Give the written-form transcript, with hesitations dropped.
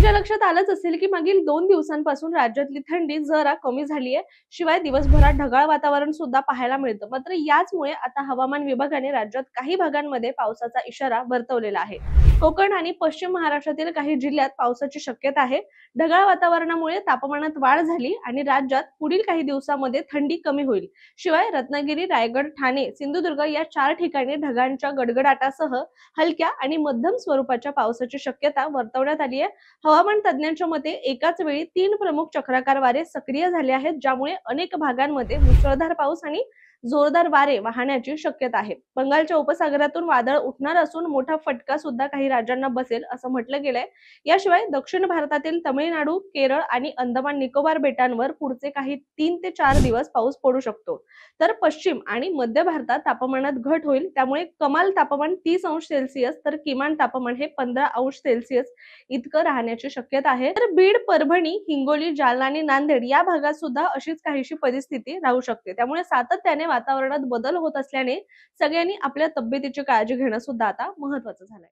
तुमच्या लक्षात आलंच असेल की मागील 2 दिवसांपासून राज्यातली थंडी जरा कमी झाली आहे. शिवाय दिवसभरात ढगाळ वातावरण सुद्धा पाहायला मिळतं. मात्र याचमुळे आता हवामान विभागाने राज्यात काही भागांमध्ये पावसाचा इशारा वर्तवलेला आहे. कोकण आणि पश्चिम महाराष्ट्रातील काही जिल्ह्यात पावसाची शक्यता आहे. ढगाळ वातावरणामुळे तापमानात वाढ झाली आणि राज्यात पुढील काही दिवसांमध्ये थंडी कमी होईल. शिवाय रत्नागिरी, रायगड, ठाणे, सिंधुदुर्ग या 4 ठिकाणी ढगांच्या गडगडाटासह हलक्या आणि मध्यम स्वरूपाच्या पावसाची शक्यता वर्तवण्यात आली आहे. हवामान तज्ज्ञांच्या मते एकाच वेळी 3 प्रमुख चक्राकार वारे सक्रिय झाले आहेत, ज्यामुळे अनेक भागांमध्ये मुसळधार पाऊस आणि जोरदार वारे वाहण्याची शक्यता आहे. बंगालच्या उपसागरातून वादळ उठणार असून मोठा फटका सुद्धा काही राज्यांना बसेल असं म्हटलं गेलंय. याशिवाय दक्षिण भारतातील तमिळनाडू, केरळ आणि अंदमान निकोबार बेटांवर पुढचे काही 3 ते 4 दिवस पाऊस पडू शकतो. तर पश्चिम आणि मध्य भारतात तापमानात घट होईल. त्यामुळे कमाल तापमान 30 अंश सेल्सिअस तर किमान तापमान हे 15 अंश सेल्सिअस इतकं राहण्याची शक्यता आहे. तर बीड, परभणी, हिंगोली, जालना आणि नांदेड या भागात सुद्धा अशीच काहीशी परिस्थिती राहू शकते. त्यामुळे सातत्याने वातावरणात बदल होत असल्याने सगळ्यांनी आपल्या तब्येतीची काळजी घेणं सुद्धा आता महत्त्वाचं झालंय.